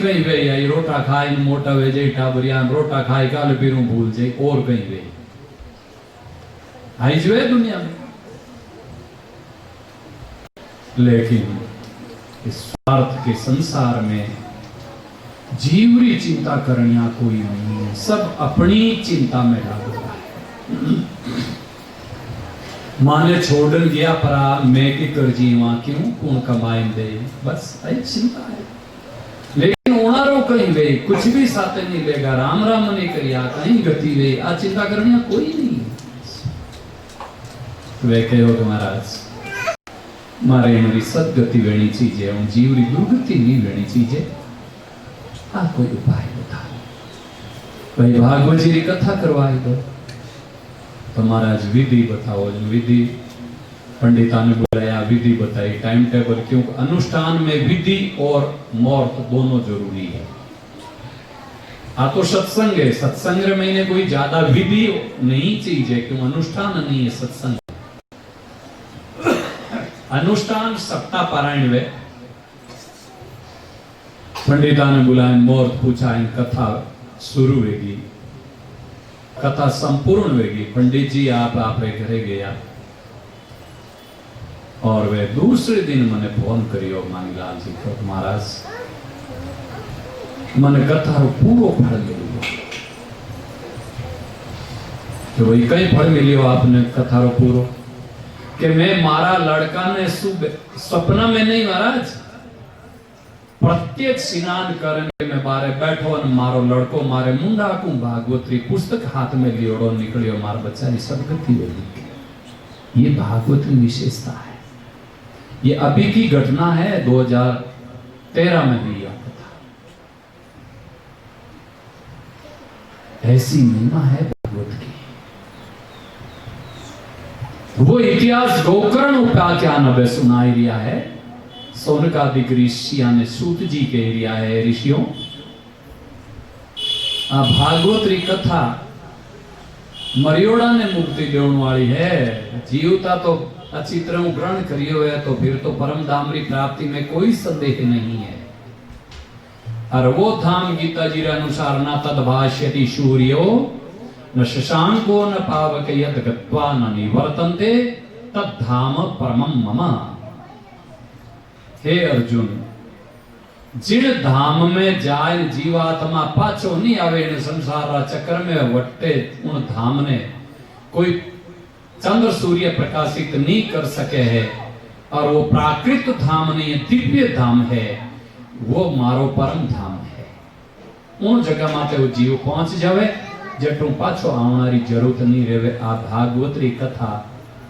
कहीं वे आई रोटा खाई मोटा वे जाई टाबरिया रोटा खाई काल पीरू भूल जाई और कहीं वे आई जो है दुनिया में। लेकिन इस स्वार्थ के संसार में जीवरी चिंता करनिया कोई नहीं है, सब अपनी चिंता में डालता है। माने छोड़न गया परा मैं की कर जीवा क्यों कौन कमाइन दे, बस यही चिंता है। लेकिन उनारो कहीं वे कुछ भी साथ नहीं लेगा, राम राम नहीं करिया कहीं गति वे आ चिंता करनिया कोई नहीं है। वे कहो महाराज मारे हमारी सदगति वेणी चीजे और जीवरी दुर्गति नहीं वेणी चीजे, आ कोई उपाय बता भाई। भागवत जी की कथा करवाई दो तो महाराज विधि बताओ। विधि पंडिता ने बुलाया, विधि बताई, टाइम टेबल, क्योंकि अनुष्ठान में विधि और मौत दोनों जरूरी है। आ तो सत्संग है, सत्संग में कोई ज्यादा विधि नहीं चाहिए, क्यों अनुष्ठान नहीं है सत्संग। अनुष्ठान सप्ताह पारायण वे पंडिता ने बुलाया, मुहूर्त पूछा, इन कथा शुरू होगी, कथा संपूर्ण होगी। पंडित जी आप घरे गया और वे दूसरे दिन मैंने फोन करियो मानीलाल जी को, महाराज मैंने कथा रो पूरो फल मिलो। तो वही कई फल मिलियो आपने कथा रो पूरो कि मैं मारा लड़का ने सपना में नहीं महाराज, प्रत्येक स्नान करने में बारे बैठो और मारो लड़को मारे मुंडा को भागवतरी पुस्तक हाथ में लियोड़ो निकलियो मार बच्चा की सदगति होगी। ये भागवत की विशेषता है, ये अभी की घटना है, 2013 में हुई कथा। ऐसी महिमा है भागवत की। वो इतिहास गोकर्ण उपाख्यान अब सुनाई रिया है। सोनकादिक ऋषिया ने सूत जी के एरिया है ऋषियों। भागवत री कथा मरियोड़ा ने मुक्ति देने वाली है। जीवता तो अच्छी तरह ग्रहण करियो है तो फिर तो परम धाम री प्राप्ति में कोई संदेह नहीं है। और वो धाम गीता जी अनुसार न तद्भाष्यति सूर्यो न शशांको न पावक यद गत्वा न निवर्तन्ते तद्धाम परमं मम। हे अर्जुन, जिन धाम में जाए जीवात्मा पाछो नहीं आवे इन संसार चक्कर में वट्टे, उन धाम ने कोई चंद्र सूर्य प्रकाशित नहीं कर सके है। और वो प्राकृत धाम नहीं है, दिव्य धाम है, वो मारो परम धाम है। उन जगह माते वो जीव पहुंच जावे जटू पाछो आने की जरूरत नहीं रहे। आ भागवत री कथा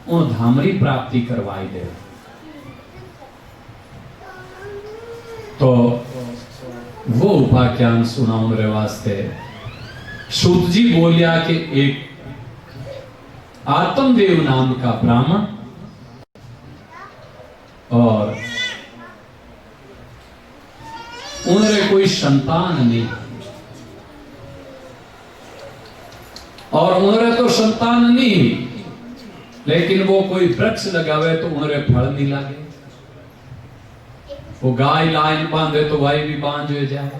उन धाम री प्राप्ति करवाई दे। तो वो उपाख्यान सुनाने वास्ते सूत जी बोलिया कि एक आत्मदेव नाम का ब्राह्मण और उन्हें कोई संतान नहीं, और उन्हें तो संतान नहीं, लेकिन वो कोई वृक्ष लगावे तो उन्हें फल नहीं लगे। वो गाय लाइन बांधे तो भाई भी बांध जाए।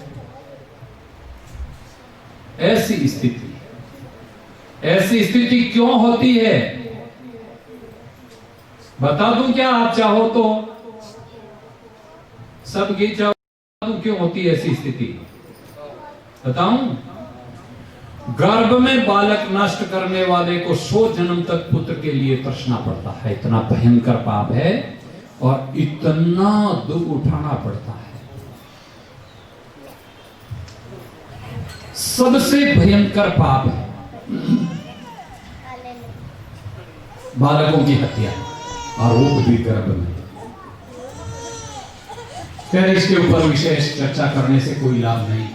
ऐसी स्थिति क्यों होती है बता दूं क्या? आप चाहो तो सब ये चाहो क्यों होती है ऐसी स्थिति बताऊं? गर्भ में बालक नष्ट करने वाले को 100 जन्म तक पुत्र के लिए तड़पना पड़ता है। इतना भयंकर पाप है और इतना दुख उठाना पड़ता है। सबसे भयंकर पाप है बालकों की हत्या और वो भी गर्भ में। फिर इसके ऊपर विशेष चर्चा करने से कोई लाभ नहीं।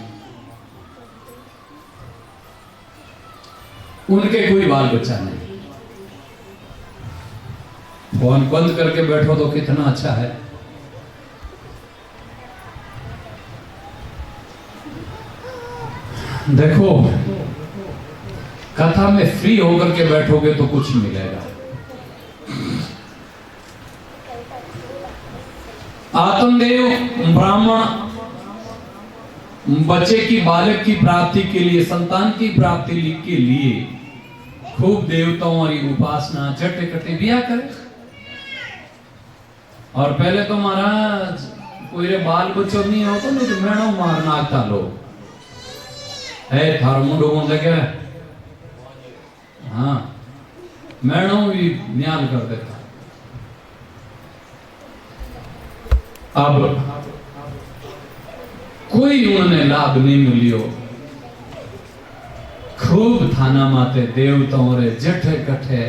उनके कोई बाल बच्चा नहीं। फोन बंद करके बैठो तो कितना अच्छा है। देखो कथा में फ्री होकर के बैठोगे तो कुछ मिलेगा। आत्मदेव ब्राह्मण बच्चे की, बालक की प्राप्ति के लिए, संतान की प्राप्ति के लिए खूब देवताओं की उपासना जटे कटे बिया करे। और पहले तो महाराज कोई रे बाल बच्चों नहीं होता, नहीं तो मेणो मार नाखता लोग, है थारो मुंडो कौन लगे, हाँ मेणो भी न्याल कर देता। अब कोई उन्हें लाभ नहीं मिलियो। खूब थाना माते देवताओं रे जठे कठे।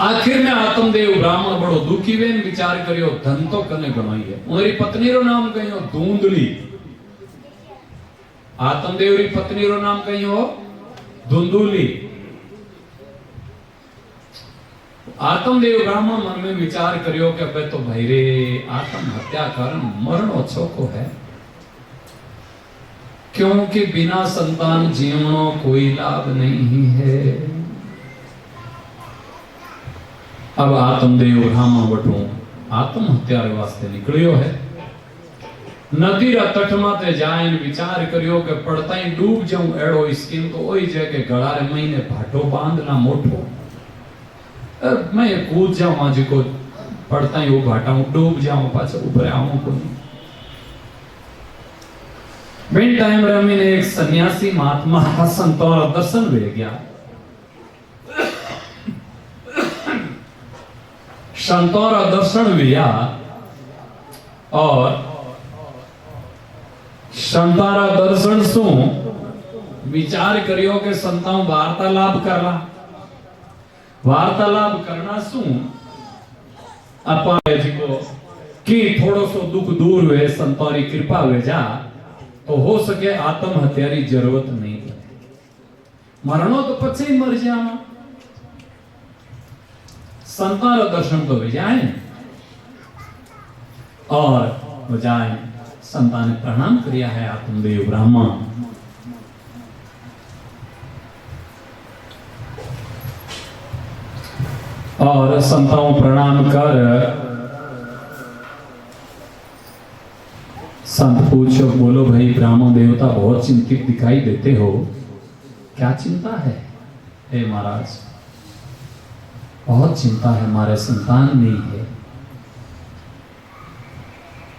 आखिर में आत्मदेव ब्राह्मण बड़ो दुखी वे विचार करियो, धन तो कने गणाई है। उनरी पत्नी रो नाम कहियो धुंधली। आत्मदेव री पत्नी रो नाम कहियो धुंधुली। आत्मदेव ब्राह्मण मन में विचार करियो कि अब तो भाई रे आत्म हत्या कारण मरणो छोको है, क्योंकि बिना संतान जीवनो कोई लाभ नहीं है। अब आत्मदेव ब्राह्मण बटू आत्म हत्या रे वास्ते निकलियो है। नदी रा तट माते जाए विचार करियो कि पड़ता ही डूब जाऊं एड़ो स्कीम तो ओई जे के गळा रे महीने भाटो बांधना मोटो, मैं कूद जाऊं आज को पड़ता ही वो भाटा डूब जाऊं पाछो ऊपर आऊं को नहीं। बिन टाइम रमी ने एक सन्यासी महात्मा संतों दर्शन वे गया। संतों दर्शन हुआ और संतारा दर्शन सु विचार करियो के संताओं वार्तालाप करला। वार्तालाप करना सु अपन को कि थोड़ो सो दुख दूर हुए, संतोरी कृपा हुए जा तो हो सके आत्म हत्या की जरूरत नहीं पड़े। मरणो तो पछे ही मर जाना। संतान दर्शन तो हो जाए और जाए। संतान ने प्रणाम किया है आत्मदेव ब्राह्मण। और संताओं प्रणाम कर संत पूछो, बोलो भाई ब्राह्मण देवता बहुत चिंतित दिखाई देते हो, क्या चिंता है? हे महाराज बहुत चिंता है, हमारे संतान नहीं है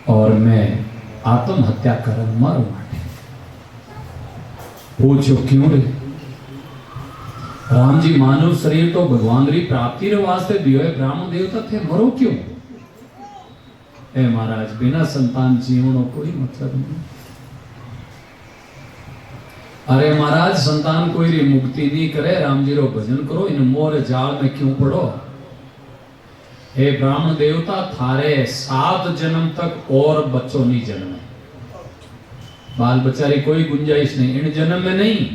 और मैं आत्म हत्या कर मरू। पूछो क्यों रे? राम जी मानव शरीर तो भगवान री प्राप्ति रे वास्ते दियो है, ब्राह्मण देवता थे, मरो क्यों? हे महाराज बिना संतान जीवनो कोई मतलब नहीं। अरे महाराज संतान कोई री मुक्ति नहीं करे, राम जी रो भजन करो, इन मोर जाल में क्यों पड़ो? हे ब्राह्मण देवता थारे 7 जन्म तक और बच्चों नहीं जन्मे। बाल बच्चा कोई गुंजाइश नहीं, इन जन्म में नहीं,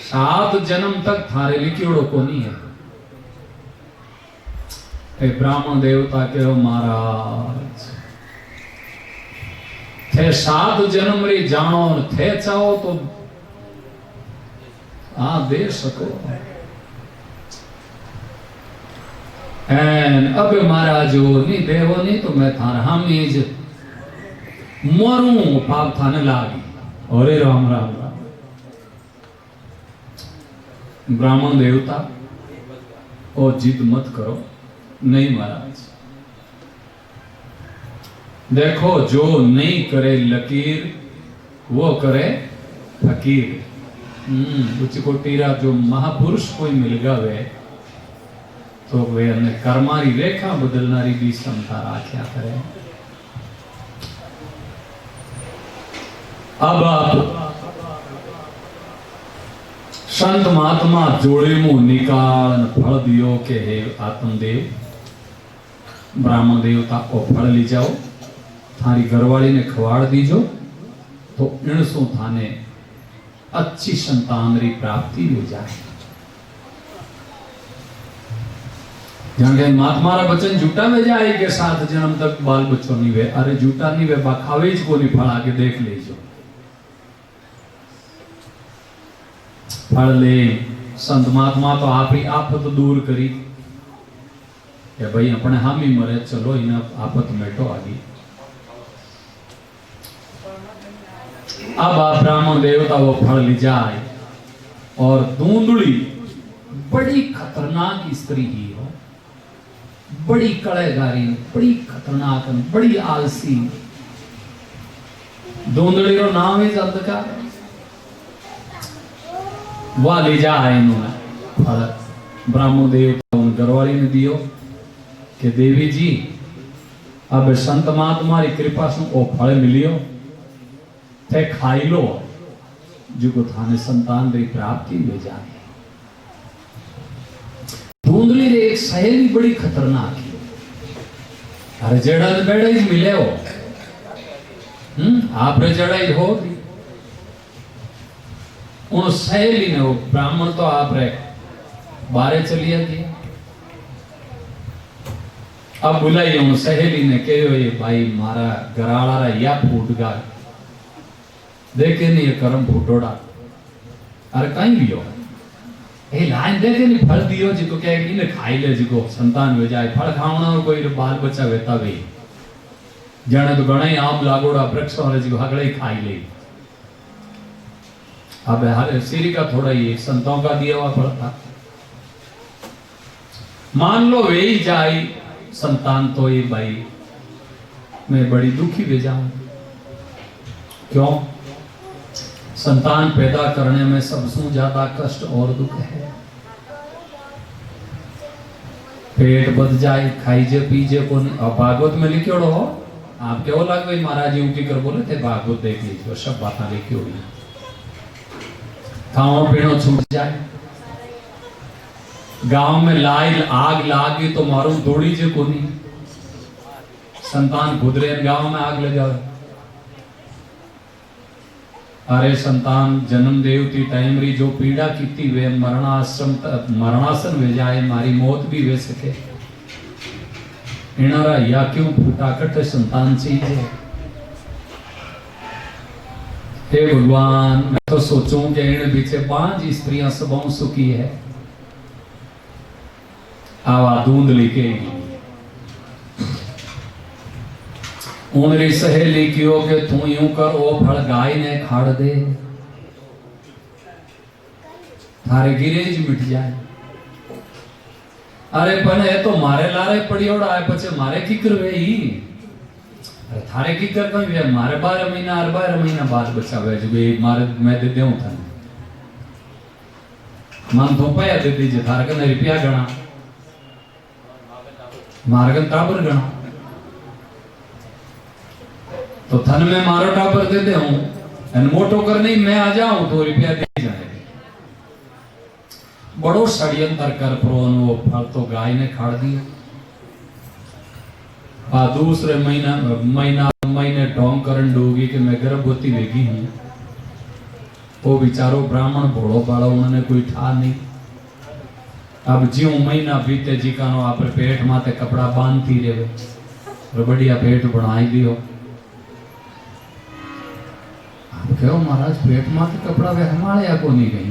7 जन्म तक थारे लिखियोड़ो को नहीं है। हे ब्राह्मण देवता के हो महाराज थे 7 जन्म री जानो और थे चाहो तो दे सको। अब महाराज नहीं देवो नहीं तो मैं थारा हमीज मरू पाप थाने लागी। अरे राम राम राम। ब्राह्मण देवता ओ जिद मत करो। नहीं महाराज देखो, जो नहीं करे लकीर वो करे फकीर। उच्च कोटीरा जो महापुरुष कोई मिल गए तो वे अन्य कर्मारी रेखा बदलनारी भी क्षमता राख्या करे। अब आप संत महात्मा जोड़े मुंह निकाल फल दियो के हे आत्मदेव ब्राह्मण देवता को फल ली जाओ, थारी घरवाली ने खवाड़ दीजो तो इणसों थाने अच्छी संतान री प्राप्ति हो जाए। महात्मा रा बचन झूठा में जाए के 7 जन्म तक बाल बच्चों नहीं वे। अरे झूठा नहीं वे, बाखावेज को नहीं फल आके देख लीजो। फल ले संत महात्मा तो आप ही आफत दूर करी कि भाई अपने हामी मरे, चलो इन आफत मेटो आ गई। अब आप ब्राह्मण देवता वो फल ले जाए और धुंधली बड़ी खतरनाक स्त्री ही हो, बड़ी कड़ेगारी, बड़ी खतरनाक, बड़ी आलसी। धुंधली रो नाम है अंधकार। वह ले जाए इन्होंने फल, ब्राह्मण देवता उन घरवाली ने दियो कि देवी जी अब संत महात्मा री कृपा से ओ फल मिलियो थे खाई लो जो थाने संतान री प्राप्ति हो जाए। धुंधली रे एक सहेली बड़ी खतरनाक है। अरे जड़ा बेड़े मिले हो, आप रे जड़ा हो उन सहेली ने, वो ब्राह्मण तो आप रे बारे चलिया गया। अब बुलाई उन सहेली ने कहो ये भाई मारा गराड़ा रा या फूट गा देखे नहीं ये कर्म फूटोड़ा। अरे कहीं भी हो ए लाइन देखे नहीं फल दियो जिको कहे इने खाई ले जिको संतान हो जाए। फल खावना और कोई बाल बच्चा वेता भाई जाने तो गणा ही आम लागोड़ा वृक्ष वाले जिको हगड़े खाई ले। अब हर सीरी का थोड़ा ही संतों का दिया हुआ फल था। मान लो वे ही जाए संतान तो ये भाई मैं बड़ी दुखी वे जाऊं। क्यों? संतान पैदा करने में सबसे ज्यादा कष्ट और दुख है। पेट बद जाए खाईजे पीजे को नहीं। भागवत में लिखे हो आप क्या लग भाई महाराज जी की कर बोले थे भागवत देख लीजिए सब बातें लिखी हुई। खाओ पीनो छूट जाए, गांव में लाई आग लागी तो मारू दौड़ी जे को नहीं। संतान गुजरे गांव में आग ले जाओ। अरे संतान जन्म देवती टाइम री जो पीड़ा कीती वे मरणासन वे जाए, मारी मौत भी वे सके। इनारा या क्यों फूटा कटे संतान चाहिए। हे भगवान मैं तो सोचूं कि इन पीछे 5 स्त्रियां सबों सुखी है। आवा धुंधली के उनरी सहेली क्यों के तू यूं कर ओ फल गाय ने खाड़ दे थारे गिरेज मिट जाए। अरे पण है तो मारे लारे पड़ियोड़ा है पछे मारे की करवे ही। अरे थारे की कर कोई वे मारे 12 महीना 12 महीना बाद बचावे जो बे मारे मैं दे देऊं था मन तो पाया दे दीजिए थारे कने रुपया गणा मार्गन टाबर गणा तो थन में मारो टाबर दे दे हूं एन मोटो कर नहीं मैं आ जाऊं तो रुपया दे जाए। बड़ो षड्यंत्र कर प्रोन वो फल तो गाय ने खाड़ दिया। दूसरे महीने ढोंग करन डूगी कि मैं गर्भवती वेगी हूं। वो बेचारो ब्राह्मण भोड़ो पाड़ो उन्होंने कोई ठा नहीं। अब ज्यों महीना बीते जी का नो आप पेट माते कपड़ा बांधती रहे और बढ़िया पेट बनाई दियो। आप कहो महाराज पेट माते कपड़ा वे हमारे या को नहीं गई।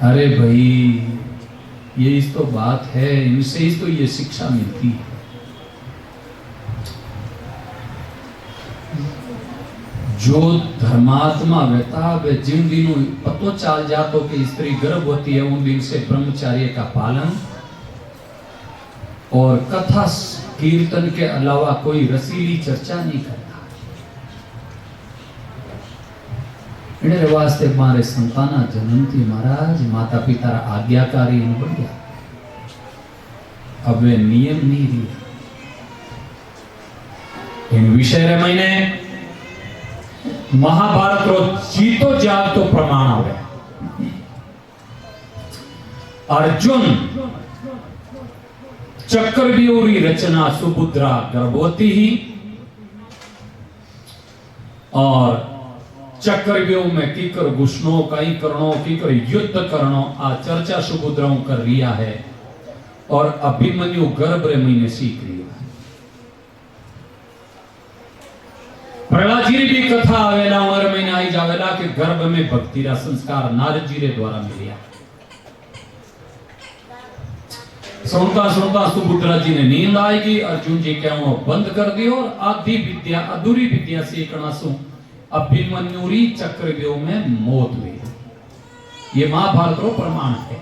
अरे भाई ये इस तो बात है, इनसे इस तो ये शिक्षा मिलती है। जो धर्मात्मा व्यता वे जिन दिनों पतो चाल जातो कि स्त्री गर्भवती है उन दिन से ब्रह्मचर्य का पालन और कथा कीर्तन के अलावा कोई रसीली चर्चा नहीं करता। इन्हें वास्ते मारे संताना जन्मती महाराज माता पिता आज्ञाकारी बढ़िया। अब वे नियम नहीं दिया इन विषय रे मैंने महाभारत रो जीतो जाग तो प्रमाण आवे। अर्जुन चक्रव्यूह रचना सुभद्रा गर्भवती ही और चक्रव्यूह में कीकर घुसनो कई करनो कीकर युद्ध करनो आ चर्चा सुभद्राओं कर रिया है और अभिमन्यु गर्भ रे महीने सीख रिया। प्रहलाद जी की कथा आवेला हर महीने आई जावेला कि गर्भ में भक्ति रा संस्कार नारद जी रे द्वारा मिलिया। सुनता सुनता सुभद्रा जी ने नींद आएगी, अर्जुन जी क्या बंद कर दियो और आधी विद्या अधूरी विद्या सीखना सु अभिमन्युरी चक्रव्यूह में मौत हुई। ये महाभारत रो प्रमाण है।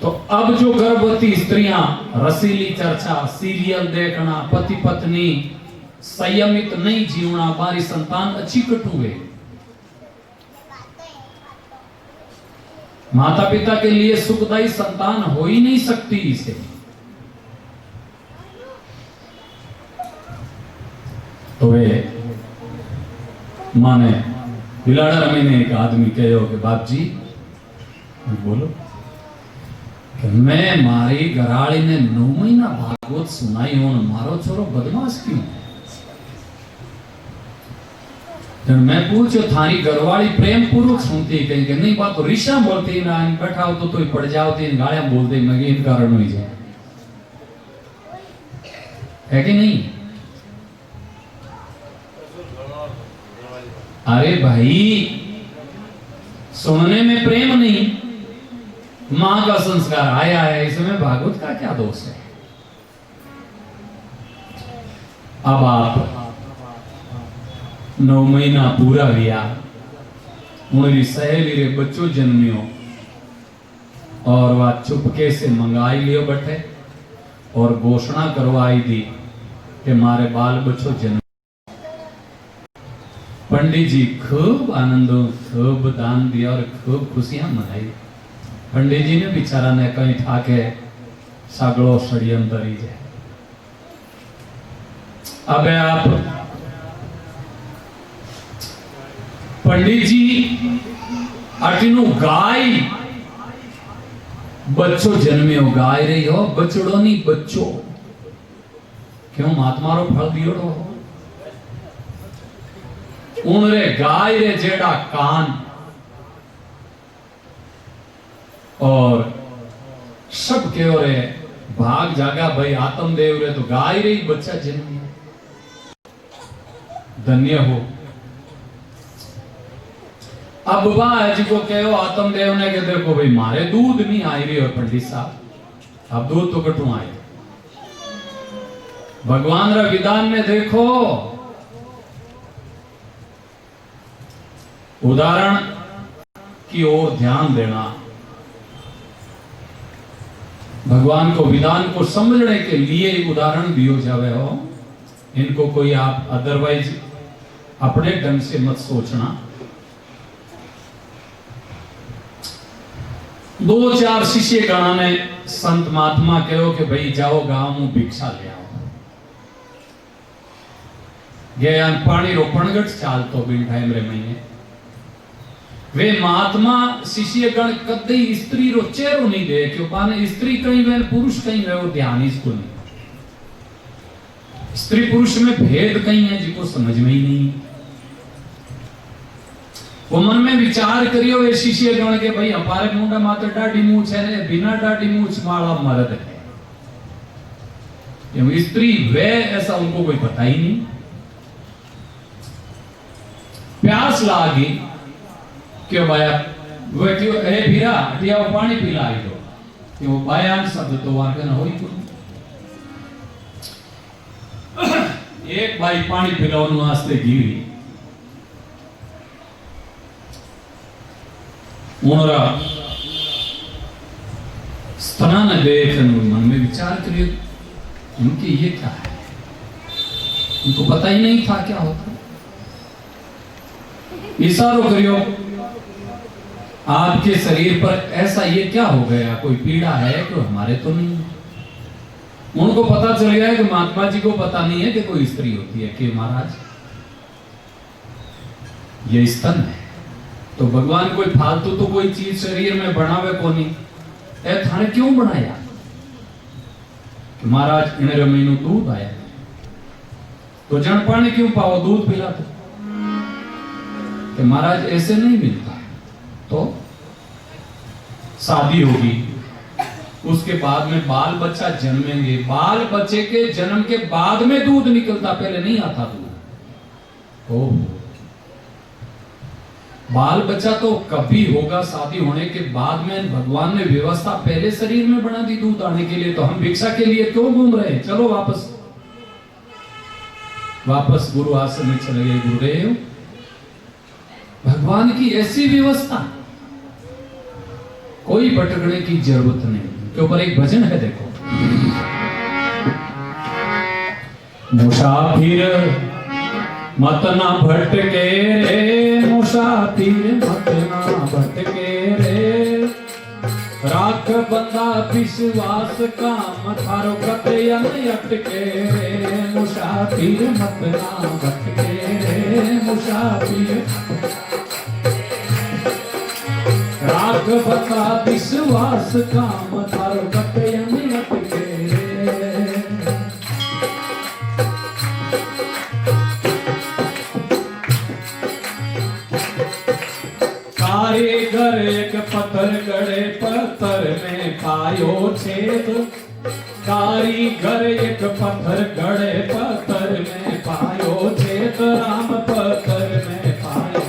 तो अब जो गर्भवती स्त्रियां रसीली चर्चा, सीरियल देखना, पति पत्नी संयमित नहीं जीवना, हमारी संतान अच्छी कटु है, माता पिता के लिए सुखदायी संतान हो ही नहीं सकती इसे। तो वे माने बिलाड़ा रमी ने एक आदमी कहो कि बाप जी बोलो कि मैं मारी घराड़ी ने 9 महीना भागवत सुनाई हो, मारो छोरो बदमाश क्यों? जब मैं पूछो थारी घरवाली प्रेम पूर्वक सुनती कहीं नहीं बात तो रिशा बोलती ना बैठा हो तो पड़ जाओ तीन गालियां बोलते मैं इन कारण हुई जाए, है कि नहीं? अरे भाई सुनने में प्रेम नहीं, मां का संस्कार आया है, इसमें भागवत का क्या दोष है? अब आप 9 महीना पूरा हुआ, उनकी सहेली रे बच्चों जन्मियो और वह चुपके से मंगाई लियो बैठे और घोषणा करवाई दी कि मारे बाल बच्चों जन्म। पंडित जी खूब आनंद, खूब दान दिया और खूब खुशियां मनाई। पंडित जी ने बेचारा ने कहीं था के सगड़ो षड्यंत्र ही जाए। अब आप पंडित जी अटिनु गाय बच्चों जन्मे हो, गाय रही हो बचड़ो नहीं बच्चों, क्यों महात्मा रो फल दियो हो? उनरे गाय रे जेड़ा कान और सब के ओरे भाग जागा भाई आत्मदेव रे तो गाय रे ही बच्चा जन्मी, धन्य हो। अब वाह जी को कहो आत्मदेव ने के देखो भाई मारे दूध नहीं आई रही हो पंडित साहब, अब दूध तो कटू आए। भगवान रा विधान में देखो, उदाहरण की ओर ध्यान देना। भगवान को विधान को समझने के लिए उदाहरण दियो जावे हो, इनको कोई आप अदरवाइज अपने ढंग से मत सोचना। 2-4 शिष्य गणा ने संत महात्मा कहो कि भाई जाओ गांव में भिक्षा ले आओ, गया पानी रोपणगढ़ चाल तो बिन टाइम रे महीने वे महात्मा शिष्य गण कदे स्त्री रो चेहरो नहीं दे, क्यों पाने स्त्री कहीं वे पुरुष कहीं वे वो ध्यान इसको नहीं, स्त्री पुरुष में भेद कहीं है जिको समझ में ही नहीं। वो मन में विचार करियो वे शिष्य गण के भाई हमारे मुंडा मात्र डाढ़ी मूछ है ने बिना डाढ़ी मूछ वाला मर्द है, ये स्त्री वे ऐसा उनको कोई पता ही नहीं। प्यास लागी क्यों भाया वो क्यों ए भीरा हटिया वो पानी पिला दो, कि वो बयान शब्द तो वहां पे ना हो ही कोई। एक भाई पानी पिलाओ वास्ते गिरी उनरा स्तनान देख मन में विचार करिए उनके ये क्या है, उनको पता ही नहीं था क्या होता। इशारो करियो आपके शरीर पर ऐसा ये क्या हो गया, कोई पीड़ा है तो हमारे तो नहीं। उनको पता चल गया कि महात्मा जी को पता नहीं है कि कोई स्त्री होती है, कि महाराज ये स्तन है, तो भगवान कोई फालतू तो कोई चीज शरीर में बनावे को नहीं, ए थाने क्यों बनाया कि महाराज इन रमीनु दूध आया तो जन पानी क्यों पाओ दूध पिलाते, कि महाराज ऐसे नहीं मिलता। तो शादी होगी, उसके बाद में बाल बच्चा जन्मेंगे, बाल बच्चे के जन्म के बाद में दूध निकलता, पहले नहीं आता दूध। ओह बाल बच्चा तो कभी होगा शादी होने के बाद में। भगवान ने व्यवस्था पहले शरीर में बना दी दूध आने के लिए, तो हम भिक्षा के लिए क्यों घूम रहे हैं? चलो वापस गुरु आश्रम में चले गए गुरुदेव। भगवान की ऐसी व्यवस्था, कोई भटकने की जरूरत नहीं। के ऊपर एक भजन है, देखो। मुसाफिर मत ना भटके रे, मुसाफिर मत ना भटके रे, राख बंदा विश्वास काम थारो कतयन अटके रे, मुसाफिर मत ना भटके रे, मुसाफिर राख बंदा विश्वास काम थारो कतयन अटके रे। कारीगर एक पत्थर गड़े, पत्थर में पायो छेद, कारीगर एक पत्थर गड़े, पत्थर में पायो छेद, राम पत्थर में पायो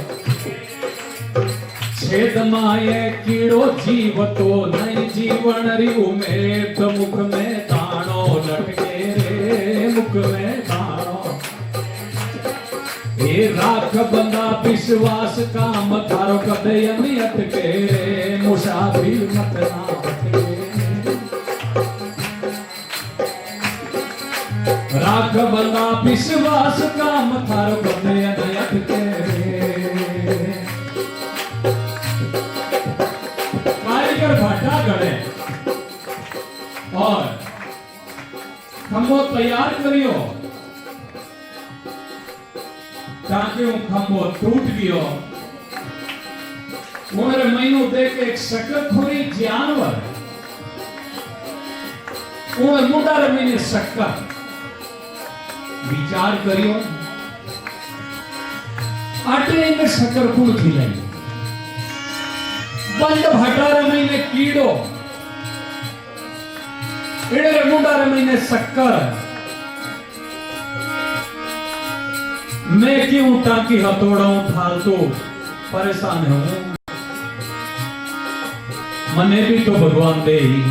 छेद, माये कीड़ो जीव तो नहीं, जीवन री उमेद, मुख में दाणो लटके रे, मुख में दाणो। हे राख बंदा विश्वास काम थारो कदयन अटके रे, मुसाफिर मत ना भटके। राख बंदा विश्वास काम थारो कदयन अटके रे। कारीगर भाटा गड़े और खंभो तैयार करियो, ताकि वो खंभो टूट गयो। उन्हें महीनों देख एक शकरखोरी जानवर, उन्हें मुंडा रमीने शक्कर विचार करियो, आटे में शक्कर कुण खिलाई, बंद भाटा रमीने कीड़ो, इड़े मुंडा रमीने शक्कर। मैं क्यों टाकी हथौड़ाऊं फालतू परेशान हूं, मने भी तो भगवान दे ही।